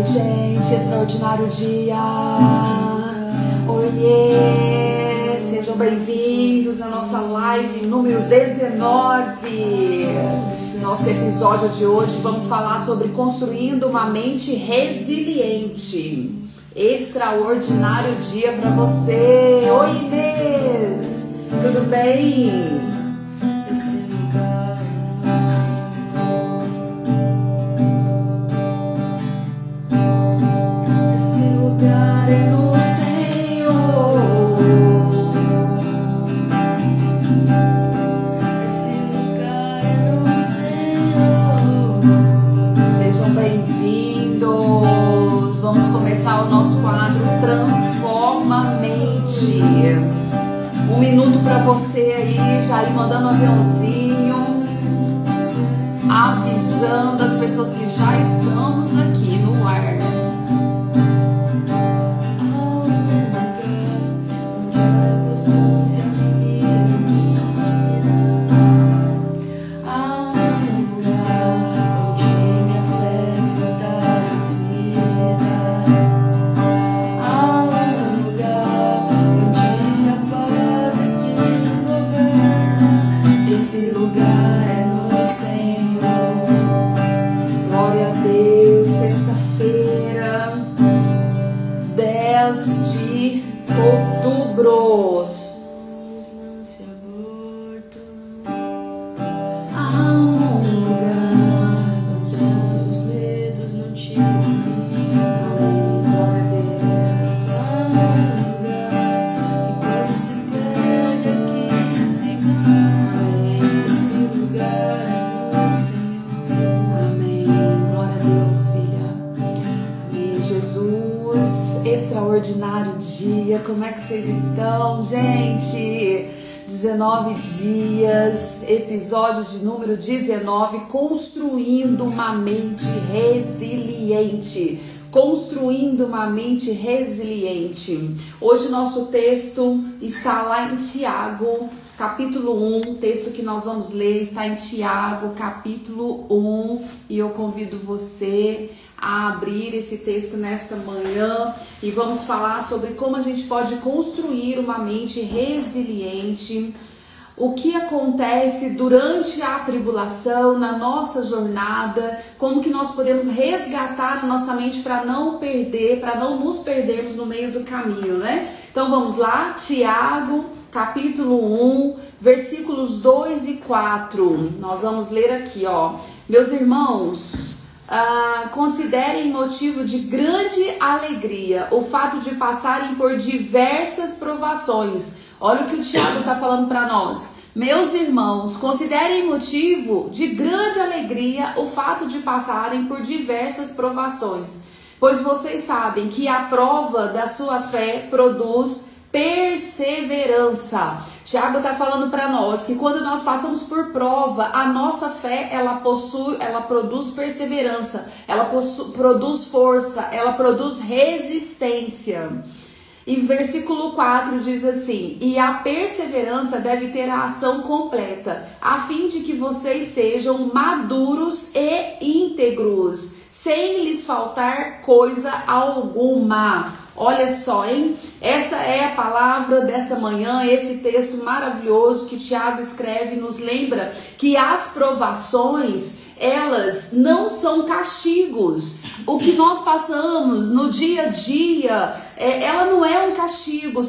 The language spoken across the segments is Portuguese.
gente, extraordinário dia. Oiê, sejam bem-vindos à nossa live número 19. Nosso episódio de hoje vamos falar sobre construindo uma mente resiliente. Extraordinário dia para você. Oi, Inês, tudo bem? O nosso quadro Transforma a Mente. Um minuto para você aí, já ir mandando um aviãozinho, avisando as pessoas que já estamos aqui no ar. Extraordinário dia, como é que vocês estão, gente? 19 dias, episódio de número 19, construindo uma mente resiliente. Construindo uma mente resiliente. Hoje nosso texto está lá em Tiago, capítulo 1, o texto que nós vamos ler está em Tiago, capítulo 1, e eu convido você a abrir esse texto nesta manhã e vamos falar sobre como a gente pode construir uma mente resiliente, o que acontece durante a tribulação, na nossa jornada, como que nós podemos resgatar a nossa mente para não perder, para não nos perdermos no meio do caminho, né? Então vamos lá, Tiago, capítulo 1, versículos 2 e 4, nós vamos ler aqui, ó. Meus irmãos, considerem motivo de grande alegria o fato de passarem por diversas provações. Olha o que o Tiago está falando para nós. Meus irmãos, considerem motivo de grande alegria o fato de passarem por diversas provações, pois vocês sabem que a prova da sua fé produz perseverança. Tiago está falando para nós que quando nós passamos por prova, a nossa fé ela produz perseverança, ela produz força, ela produz resistência. E versículo 4 diz assim: e a perseverança deve ter a ação completa, a fim de que vocês sejam maduros e íntegros, sem lhes faltar coisa alguma. Olha só, hein? Essa é a palavra desta manhã, esse texto maravilhoso que Tiago escreve nos lembra que as provações, elas não são castigos. O que nós passamos no dia a dia, ela não é um castigo,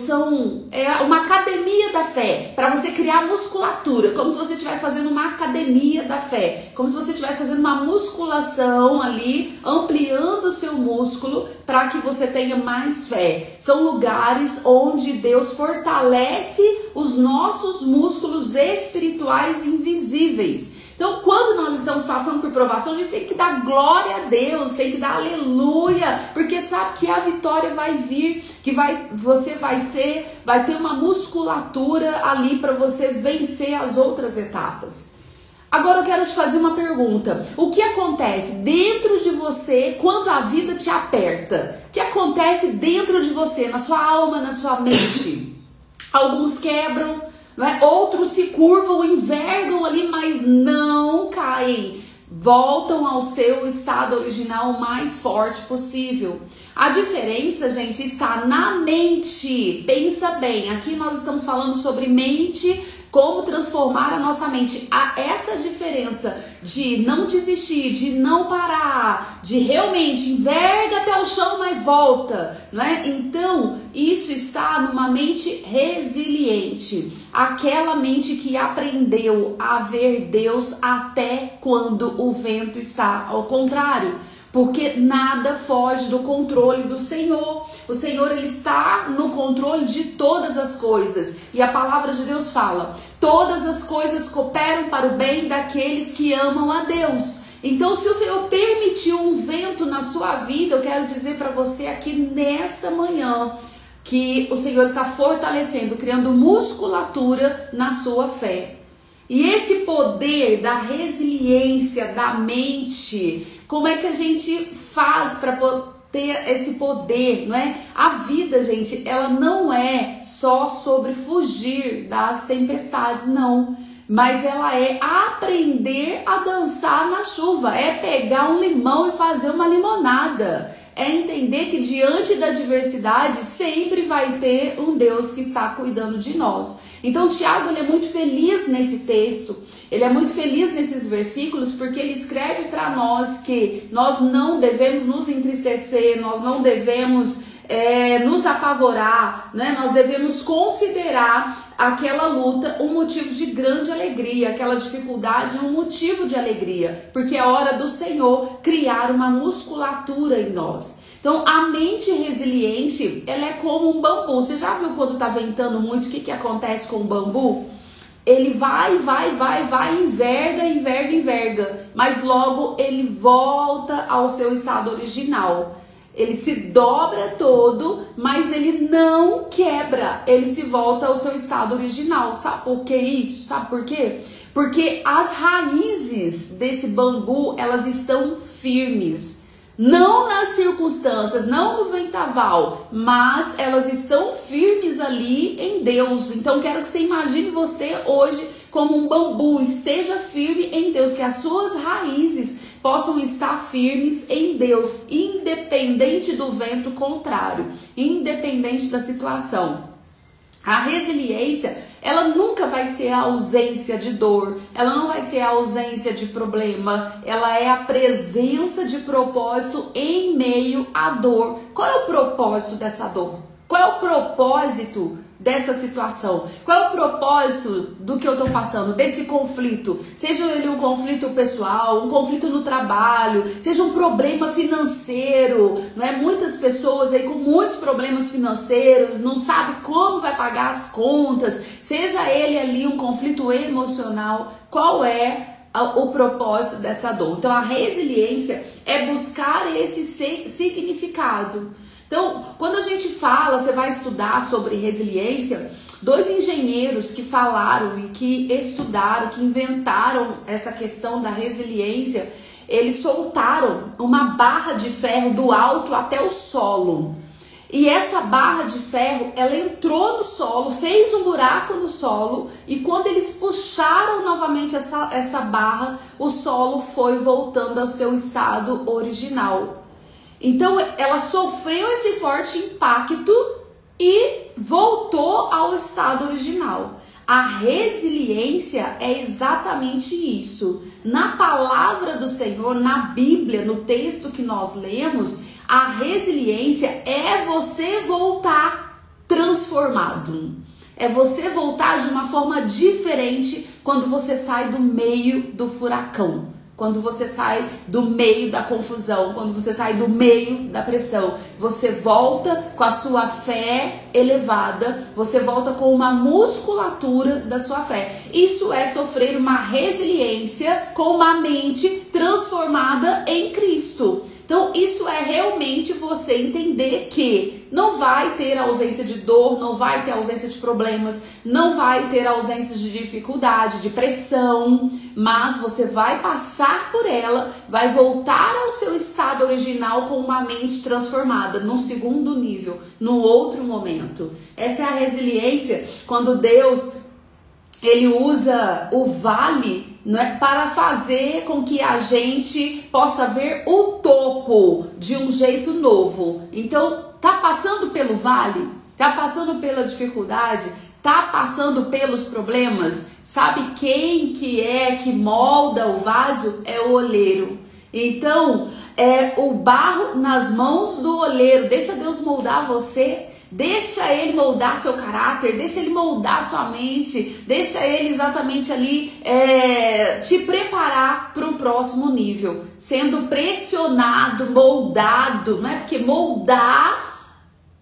é uma academia da fé, para você criar musculatura, como se você estivesse fazendo uma academia da fé, como se você estivesse fazendo uma musculação ali, ampliando o seu músculo para que você tenha mais fé. São lugares onde Deus fortalece os nossos músculos espirituais invisíveis. Então, quando nós estamos passando por provação, a gente tem que dar glória a Deus, tem que dar aleluia, porque sabe que a vitória vai vir, que você vai ter uma musculatura ali para você vencer as outras etapas. Agora eu quero te fazer uma pergunta. O que acontece dentro de você quando a vida te aperta? O que acontece dentro de você, na sua alma, na sua mente? Alguns quebram, né? Outros se curvam, envergam ali, mas não caem. voltam ao seu estado original o mais forte possível. A diferença, gente, está na mente. Pensa bem, aqui nós estamos falando sobre mente, como transformar a nossa mente. Essa diferença de não desistir, de não parar, de realmente enverga até o chão, mas volta, não é? Então, isso está numa mente resiliente. Aquela mente que aprendeu a ver Deus até quando o vento está ao contrário. Porque nada foge do controle do Senhor. O Senhor, ele está no controle de todas as coisas. E a palavra de Deus fala: todas as coisas cooperam para o bem daqueles que amam a Deus. Então, se o Senhor permitiu um vento na sua vida, eu quero dizer para você aqui nesta manhã que o Senhor está fortalecendo, criando musculatura na sua fé. E esse poder da resiliência da mente, como é que a gente faz para ter esse poder, não é? A vida, gente, ela não é só sobre fugir das tempestades, não. Mas ela é aprender a dançar na chuva, é pegar um limão e fazer uma limonada. É entender que diante da adversidade sempre vai ter um Deus que está cuidando de nós. Então Tiago, ele é muito feliz nesse texto, ele é muito feliz nesses versículos, porque ele escreve para nós que nós não devemos nos entristecer, nós não devemos nos apavorar, né? Nós devemos considerar aquela luta um motivo de grande alegria, aquela dificuldade um motivo de alegria, porque é hora do Senhor criar uma musculatura em nós. Então, a mente resiliente, ela é como um bambu. Você já viu quando tá ventando muito, o que acontece com o bambu? Ele vai, enverga, mas logo ele volta ao seu estado original. Ele se dobra todo, mas ele não quebra, ele se volta ao seu estado original. Sabe por que isso? Sabe por quê? Porque as raízes desse bambu, elas estão firmes. Não nas circunstâncias, não no vendaval, mas elas estão firmes ali em Deus. Então quero que você imagine você hoje como um bambu, esteja firme em Deus, que as suas raízes possam estar firmes em Deus, independente do vento contrário, independente da situação. A resiliência, ela nunca vai ser a ausência de dor, ela não vai ser a ausência de problema, ela é a presença de propósito em meio à dor. Qual é o propósito dessa dor? Qual é o propósito dessa situação? Qual é o propósito do que eu estou passando, desse conflito? Seja ele um conflito pessoal, um conflito no trabalho, seja um problema financeiro, não é? Muitas pessoas aí com muitos problemas financeiros, não sabe como vai pagar as contas, seja ele ali um conflito emocional, qual é o propósito dessa dor? Então a resiliência é buscar esse significado. Então, quando a gente fala, você vai estudar sobre resiliência, dois engenheiros que falaram e que estudaram, que inventaram essa questão da resiliência, eles soltaram uma barra de ferro do alto até o solo. E essa barra de ferro, ela entrou no solo, fez um buraco no solo, e quando eles puxaram novamente essa barra, o solo foi voltando ao seu estado original. Então ela sofreu esse forte impacto e voltou ao estado original. A resiliência é exatamente isso. Na palavra do Senhor, na Bíblia, no texto que nós lemos, a resiliência é você voltar transformado. É você voltar de uma forma diferente quando você sai do meio do furacão. Quando você sai do meio da confusão, quando você sai do meio da pressão, você volta com a sua fé elevada, você volta com uma musculatura da sua fé. Isso é sofrer uma resiliência com uma mente transformada em Cristo. Então isso é realmente você entender que não vai ter ausência de dor, não vai ter ausência de problemas, não vai ter ausência de dificuldade, de pressão, mas você vai passar por ela, vai voltar ao seu estado original com uma mente transformada, num segundo nível, no outro momento. Essa é a resiliência quando Deus ele usa o vale, não é, para fazer com que a gente possa ver o topo de um jeito novo. Então, tá passando pelo vale, tá passando pela dificuldade, tá passando pelos problemas, sabe quem que é que molda o vaso? É o oleiro. Então, é o barro nas mãos do oleiro. Deixa Deus moldar você. Deixa ele moldar seu caráter, deixa ele moldar sua mente, deixa ele exatamente ali te preparar para um próximo nível, sendo pressionado, moldado, não é? Porque moldar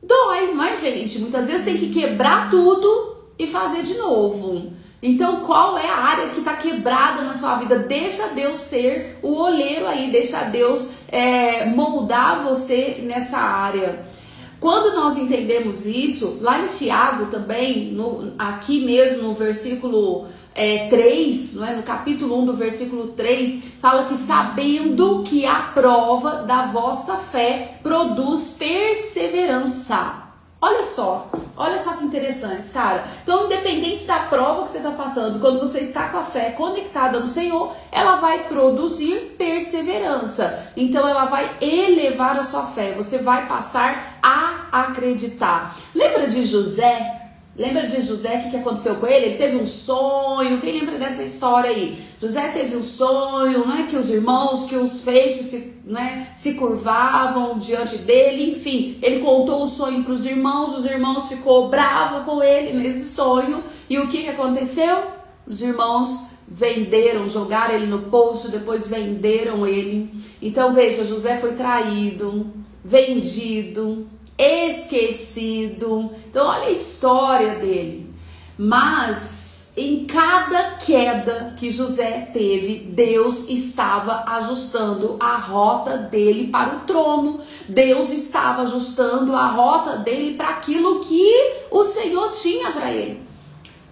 dói, não é, gente? Muitas vezes tem que quebrar tudo e fazer de novo. Então, qual é a área que está quebrada na sua vida? Deixa Deus ser o oleiro aí, deixa Deus moldar você nessa área. Quando nós entendemos isso, lá em Tiago também, aqui mesmo no versículo 3, não é? No capítulo 1 do versículo 3, fala que sabendo que a prova da vossa fé produz perseverança. Olha só que interessante, Sara. Então, independente da prova que você está passando, quando você está com a fé conectada no Senhor, ela vai produzir perseverança. Então, ela vai elevar a sua fé. Você vai passar a acreditar. Lembra de José? Lembra de José, o que aconteceu com ele? Ele teve um sonho. Quem lembra dessa história aí? José teve um sonho, né? Que os irmãos, que os feixes se curvavam diante dele. Enfim, ele contou o sonho para os irmãos ficou bravo com ele nesse sonho. E o que aconteceu? Os irmãos venderam, jogaram ele no poço, depois venderam ele. Então veja, José foi traído, vendido, esquecido. Então olha a história dele. Mas em cada queda que José teve, Deus estava ajustando a rota dele para o trono. Deus estava ajustando a rota dele para aquilo que o Senhor tinha para ele.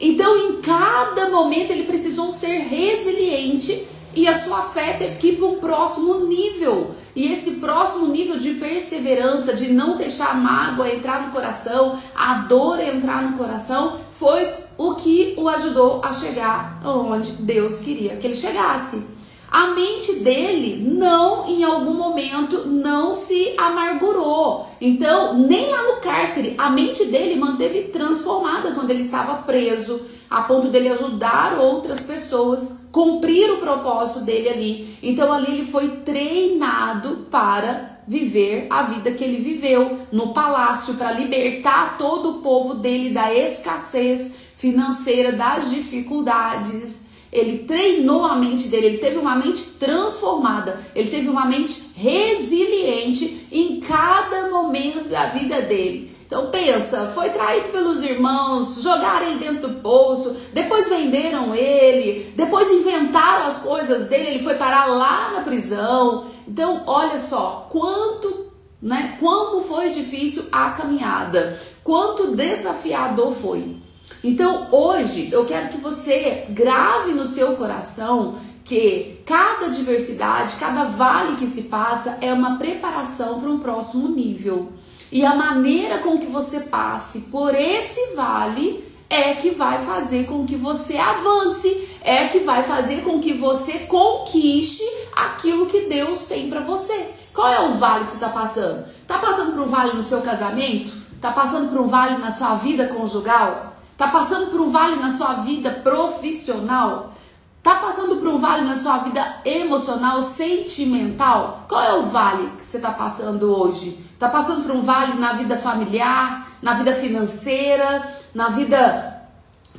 Então em cada momento ele precisou ser resiliente e a sua fé teve que ir para um próximo nível. E esse próximo nível de perseverança, de não deixar a mágoa entrar no coração, a dor entrar no coração, foi o que o ajudou a chegar onde Deus queria que ele chegasse. A mente dele não, em algum momento, não se amargurou. Então, nem lá no cárcere, a mente dele manteve transformada quando ele estava preso, a ponto dele ajudar outras pessoas, cumprir o propósito dele ali. Então, ali ele foi treinado para viver a vida que ele viveu no palácio, para libertar todo o povo dele da escassez financeira, das dificuldades. Ele treinou a mente dele, ele teve uma mente transformada, ele teve uma mente resiliente em cada momento da vida dele. Então pensa, foi traído pelos irmãos, jogaram ele dentro do poço, depois venderam ele, depois inventaram as coisas dele, ele foi parar lá na prisão. Então olha só, como foi difícil a caminhada, quanto desafiador foi. Então hoje eu quero que você grave no seu coração que cada adversidade, cada vale que se passa é uma preparação para um próximo nível. E a maneira com que você passe por esse vale é que vai fazer com que você avance, é que vai fazer com que você conquiste aquilo que Deus tem para você. Qual é o vale que você está passando? Está passando por um vale no seu casamento? Está passando por um vale na sua vida conjugal? Está passando por um vale na sua vida profissional? Está passando por um vale na sua vida emocional, sentimental? Qual é o vale que você está passando hoje? Está passando por um vale na vida familiar, na vida financeira, na vida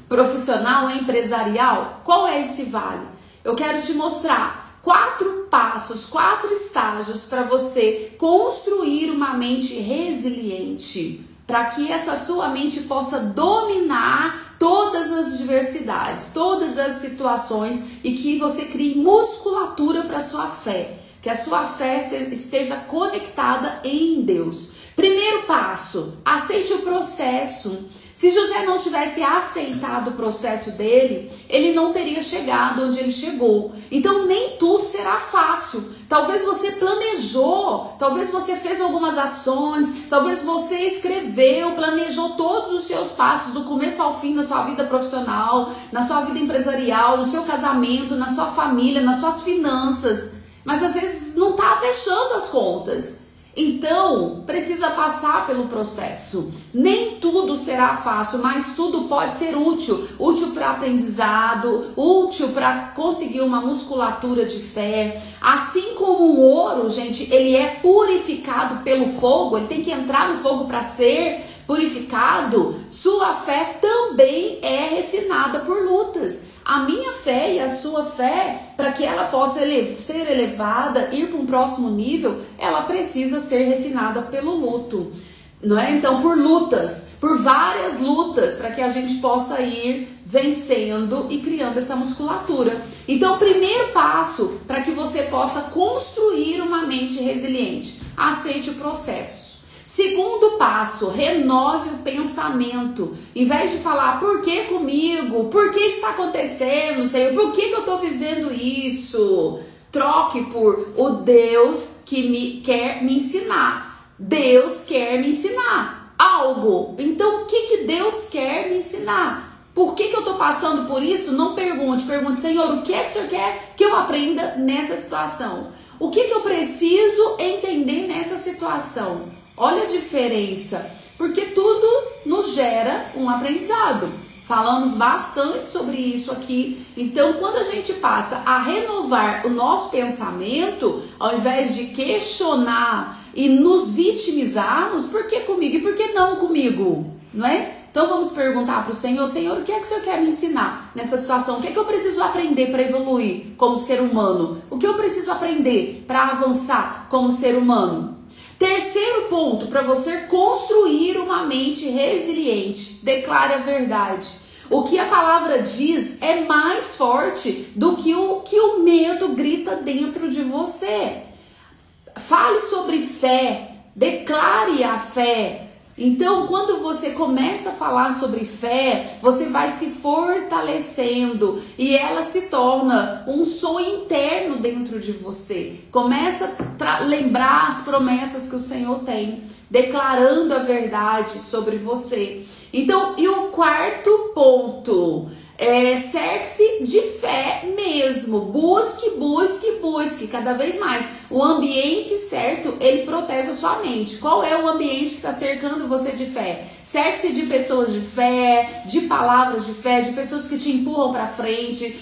profissional, empresarial? Qual é esse vale? Eu quero te mostrar 4 passos, 4 estágios para você construir uma mente resiliente, para que essa sua mente possa dominar todas as diversidades, todas as situações e que você crie musculatura para a sua fé, que a sua fé esteja conectada em Deus. Primeiro passo, aceite o processo. Se José não tivesse aceitado o processo dele, ele não teria chegado onde ele chegou. Então nem tudo será fácil. Talvez você planejou, talvez você fez algumas ações, talvez você escreveu, planejou todos os seus passos do começo ao fim na sua vida profissional, na sua vida empresarial, no seu casamento, na sua família, nas suas finanças. Mas às vezes não está fechando as contas. Então, precisa passar pelo processo. Nem tudo será fácil, mas tudo pode ser útil. Útil para aprendizado, útil para conseguir uma musculatura de fé. Assim como o ouro, gente, ele é purificado pelo fogo, ele tem que entrar no fogo para ser purificado. Sua fé também é refinada por lutas. A minha fé e a sua fé, para que ela possa ser elevada, ir para um próximo nível, ela precisa ser refinada pelo luto, não é? Então, por lutas, por várias lutas, para que a gente possa ir vencendo e criando essa musculatura. Então, o primeiro passo para que você possa construir uma mente resiliente, aceite o processo. Segundo passo, renove o pensamento. Em vez de falar, por que comigo? Por que está acontecendo, Senhor? Por que eu estou vivendo isso? Troque por o Deus que quer me ensinar. Deus quer me ensinar algo. Então, o que Deus quer me ensinar? Por que eu estou passando por isso? Não pergunte. Pergunte, Senhor, o que é que o Senhor quer que eu aprenda nessa situação? O que eu preciso entender nessa situação? Olha a diferença, porque tudo nos gera um aprendizado. Falamos bastante sobre isso aqui. Então, quando a gente passa a renovar o nosso pensamento, ao invés de questionar e nos vitimizarmos, por que comigo e por que não comigo? Não é? Então, vamos perguntar para o Senhor, Senhor, o que é que o Senhor quer me ensinar nessa situação? O que é que eu preciso aprender para evoluir como ser humano? O que eu preciso aprender para avançar como ser humano? Terceiro ponto, para você construir uma mente resiliente, declare a verdade. O que a palavra diz é mais forte do que o medo grita dentro de você. Fale sobre fé, declare a fé. Então, quando você começa a falar sobre fé, você vai se fortalecendo e ela se torna um som interno dentro de você. Começa a lembrar as promessas que o Senhor tem, declarando a verdade sobre você. Então, e o quarto ponto, cerque-se de fé mesmo, busque cada vez mais. O ambiente certo, ele protege a sua mente. Qual é o ambiente que está cercando você de fé? Cerque-se de pessoas de fé, de palavras de fé, de pessoas que te empurram para frente,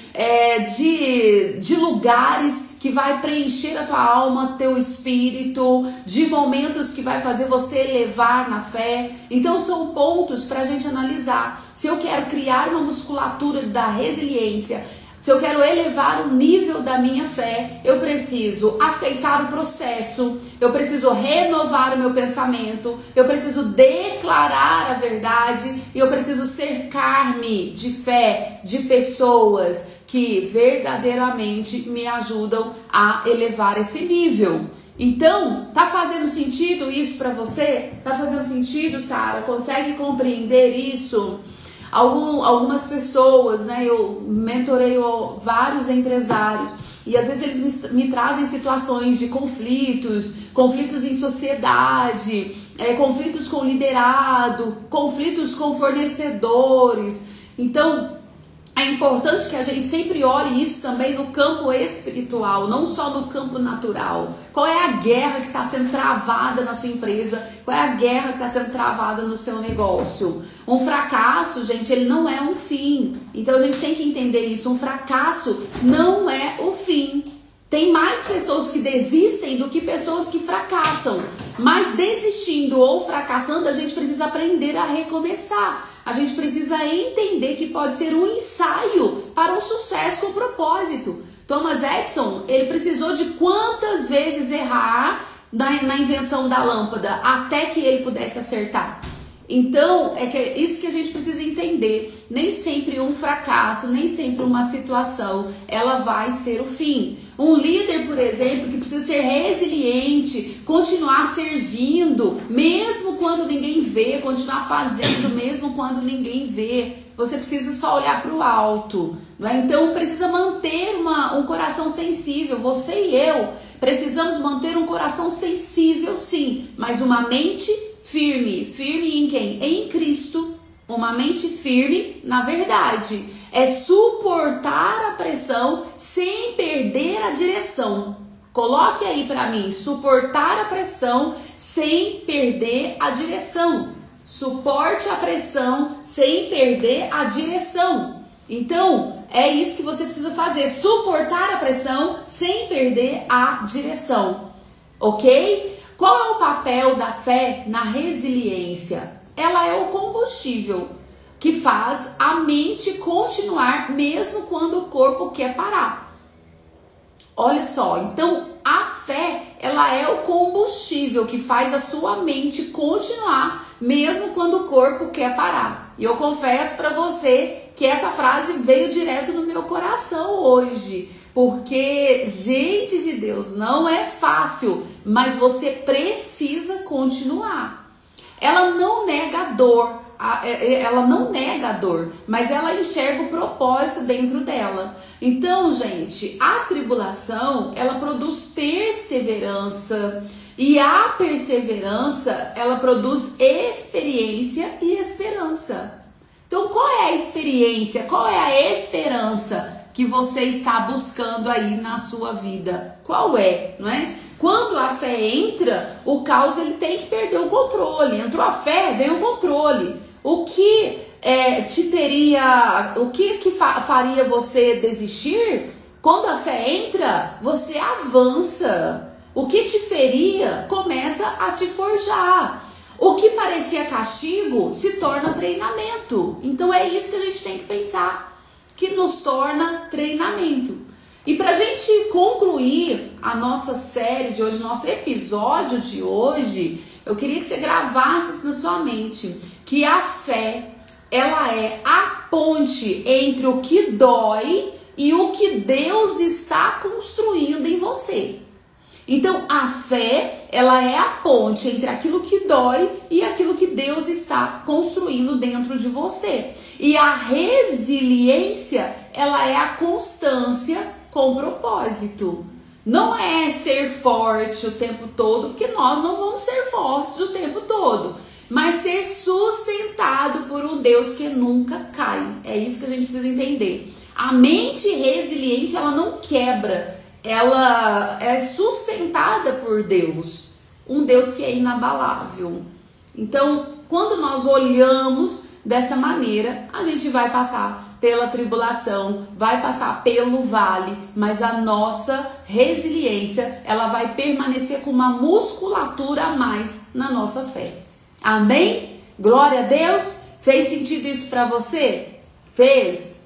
de lugares que vai preencher a tua alma, teu espírito, de momentos que vai fazer você elevar na fé. Então são pontos para a gente analisar. Se eu quero criar uma musculatura da resiliência, se eu quero elevar o nível da minha fé, eu preciso aceitar o processo, eu preciso renovar o meu pensamento, eu preciso declarar a verdade e eu preciso cercar-me de fé, de pessoas que verdadeiramente me ajudam a elevar esse nível. Então, tá fazendo sentido isso para você? Tá fazendo sentido, Sara? Consegue compreender isso? Algumas pessoas, né, eu mentorei vários empresários e às vezes eles me trazem situações de conflitos em sociedade, conflitos com liderado, conflitos com fornecedores. Então, é importante que a gente sempre olhe isso também no campo espiritual, não só no campo natural. Qual é a guerra que está sendo travada na sua empresa? Qual é a guerra que está sendo travada no seu negócio? Um fracasso, gente, ele não é um fim. Então a gente tem que entender isso. Um fracasso não é o fim. Tem mais pessoas que desistem do que pessoas que fracassam. Mas desistindo ou fracassando, a gente precisa aprender a recomeçar. A gente precisa entender que pode ser um ensaio para um sucesso com propósito. Thomas Edison, ele precisou de quantas vezes errar na invenção da lâmpada até que ele pudesse acertar? Então, é isso que a gente precisa entender. Nem sempre um fracasso, nem sempre uma situação, ela vai ser o fim. Um líder, por exemplo, que precisa ser resiliente, continuar servindo, mesmo quando ninguém vê, continuar fazendo, mesmo quando ninguém vê. Você precisa só olhar para o alto, não é? Então precisa manter um coração sensível. Você e eu precisamos manter um coração sensível, sim, mas uma mente firme. Firme em quem? Em Cristo. Uma mente firme na verdade. É suportar a pressão sem perder a direção. Coloque aí para mim, suportar a pressão sem perder a direção. Suporte a pressão sem perder a direção. Então, é isso que você precisa fazer, suportar a pressão sem perder a direção. Ok? Qual é o papel da fé na resiliência? Ela é o combustível que faz a mente continuar mesmo quando o corpo quer parar. Olha só, então a fé, ela é o combustível que faz a sua mente continuar mesmo quando o corpo quer parar. E eu confesso para você que essa frase veio direto no meu coração hoje, porque, gente de Deus, não é fácil, mas você precisa continuar. Ela não nega a dor, mas ela enxerga o propósito dentro dela. Então, gente, a tribulação, ela produz perseverança, e a perseverança, ela produz experiência e esperança. Então, qual é a experiência, qual é a esperança que você está buscando aí na sua vida? Qual é, não é? Quando a fé entra, o caos ele tem que perder o controle. Entrou a fé, vem o controle. O que faria você desistir? Quando a fé entra, você avança. O que te feria começa a te forjar. O que parecia castigo se torna treinamento. Então é isso que a gente tem que pensar, que nos torna treinamento. E para a gente concluir a nossa série de hoje, nosso episódio de hoje, eu queria que você gravasse isso na sua mente, que a fé, ela é a ponte entre o que dói e o que Deus está construindo em você. Então, a fé, ela é a ponte entre aquilo que dói e aquilo que Deus está construindo dentro de você. E a resiliência, ela é a constância com propósito. Não é ser forte o tempo todo, porque nós não vamos ser fortes o tempo todo, mas ser sustentado por um Deus que nunca cai. É isso que a gente precisa entender. A mente resiliente, ela não quebra, ela é sustentada por Deus, um Deus que é inabalável. Então, quando nós olhamos dessa maneira, a gente vai passar pela tribulação, vai passar pelo vale, mas a nossa resiliência, ela vai permanecer com uma musculatura a mais na nossa fé. Amém? Glória a Deus. Fez sentido isso para você? Fez?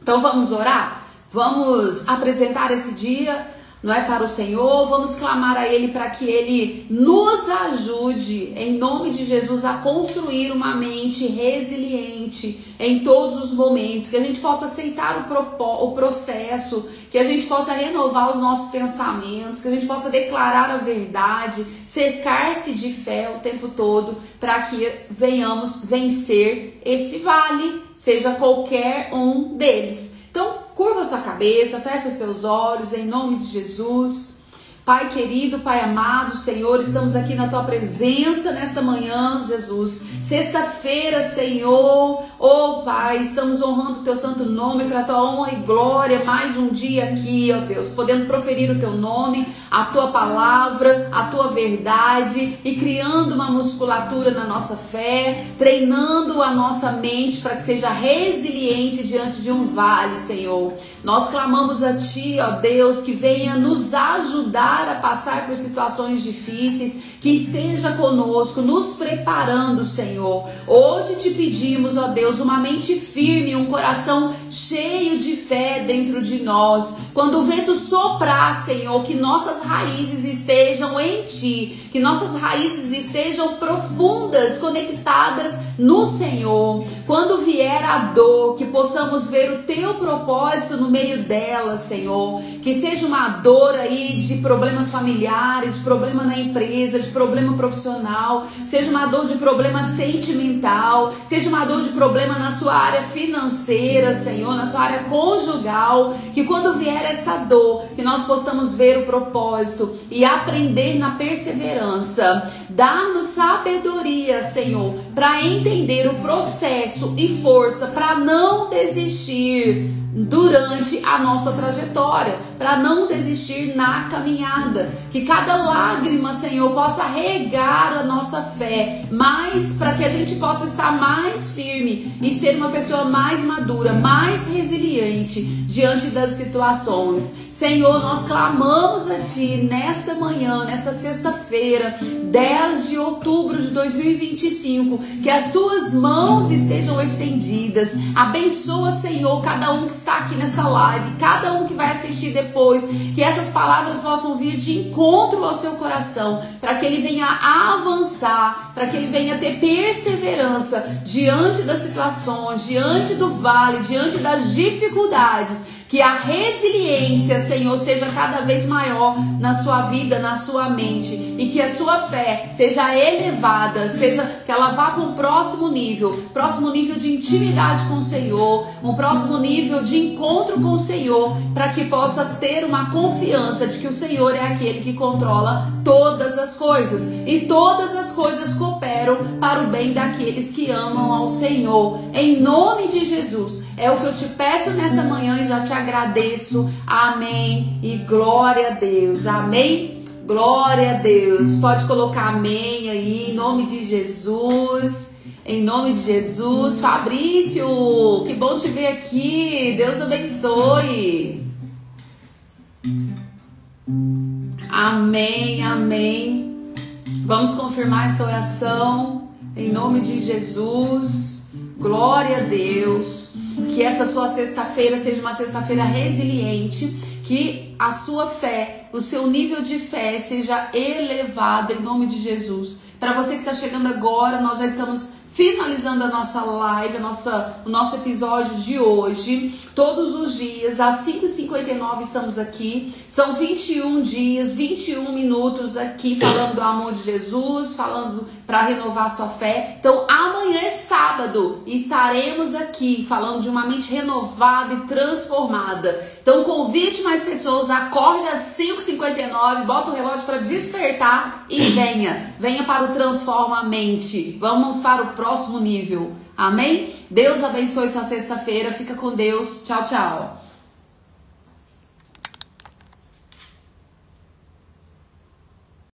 Então vamos orar? Vamos apresentar esse dia, não é, para o Senhor, vamos clamar a Ele para que Ele nos ajude, em nome de Jesus, a construir uma mente resiliente em todos os momentos, que a gente possa aceitar o processo, que a gente possa renovar os nossos pensamentos, que a gente possa declarar a verdade, cercar-se de fé o tempo todo, para que venhamos vencer esse vale, seja qualquer um deles. Então, curva sua cabeça, fecha seus olhos, em nome de Jesus. Pai querido, Pai amado, Senhor, estamos aqui na Tua presença nesta manhã, Jesus. Sexta-feira, Senhor, oh Pai, estamos honrando o Teu santo nome para a Tua honra e glória. Mais um dia aqui, ó Deus, podendo proferir o Teu nome, a Tua palavra, a Tua verdade e criando uma musculatura na nossa fé, treinando a nossa mente para que seja resiliente diante de um vale, Senhor. Nós clamamos a Ti, ó Deus, que venha nos ajudar a passar por situações difíceis, que esteja conosco, nos preparando, Senhor. Hoje te pedimos, ó Deus, uma mente firme, um coração cheio de fé dentro de nós. Quando o vento soprar, Senhor, que nossas raízes estejam em Ti, que nossas raízes estejam profundas, conectadas no Senhor. Quando vier a dor, que possamos ver o Teu propósito no meio dela, Senhor. Que seja uma dor aí de problemas familiares, de problema na empresa, de problema profissional, seja uma dor de problema sentimental, seja uma dor de problema na sua área financeira, Senhor, na sua área conjugal, que quando vier essa dor, que nós possamos ver o propósito e aprender na perseverança. Dá-nos sabedoria, Senhor, para entender o processo e força para não desistir durante a nossa trajetória, para não desistir na caminhada, que cada lágrima, Senhor, possa regar a nossa fé, mas para que a gente possa estar mais firme e ser uma pessoa mais madura, mais resiliente diante das situações. Senhor, nós clamamos a Ti nesta manhã, nessa sexta-feira, 10 de outubro de 2025, que as Tuas mãos estejam estendidas. Abençoa, Senhor, cada um que está aqui nessa live, cada um que vai assistir depois, que essas palavras possam vir de encontro ao seu coração, para que ele venha avançar, para que ele venha ter perseverança diante das situações, diante do vale, diante das dificuldades. Que a resiliência, Senhor, seja cada vez maior na sua vida, na sua mente. E que a sua fé seja elevada, seja que ela vá para um próximo nível de intimidade com o Senhor, um próximo nível de encontro com o Senhor, para que possa ter uma confiança de que o Senhor é aquele que controla todas as coisas. E todas as coisas cooperam para o bem daqueles que amam ao Senhor. Em nome de Jesus, é o que eu te peço nessa manhã e já te agradeço. Amém e glória a Deus. Amém, glória a Deus. Pode colocar amém aí, em nome de Jesus. Em nome de Jesus. Fabrício, que bom te ver aqui. Deus abençoe. Amém, amém. Vamos confirmar essa oração em nome de Jesus. Glória a Deus. Que essa sua sexta-feira seja uma sexta-feira resiliente, que a sua fé, o seu nível de fé seja elevado em nome de Jesus. Para você que está chegando agora, nós já estamos finalizando a nossa live, o nosso episódio de hoje. Todos os dias, às 5h59 estamos aqui. São 21 dias, 21 minutos aqui falando do amor de Jesus, falando para renovar a sua fé. Então amanhã é sábado e estaremos aqui falando de uma mente renovada e transformada. Então convide mais pessoas, acorde às 5h59, bota o relógio para despertar e venha para o Transforma a Mente. Vamos para o próximo nível. Amém? Deus abençoe sua sexta-feira. Fica com Deus. Tchau, tchau.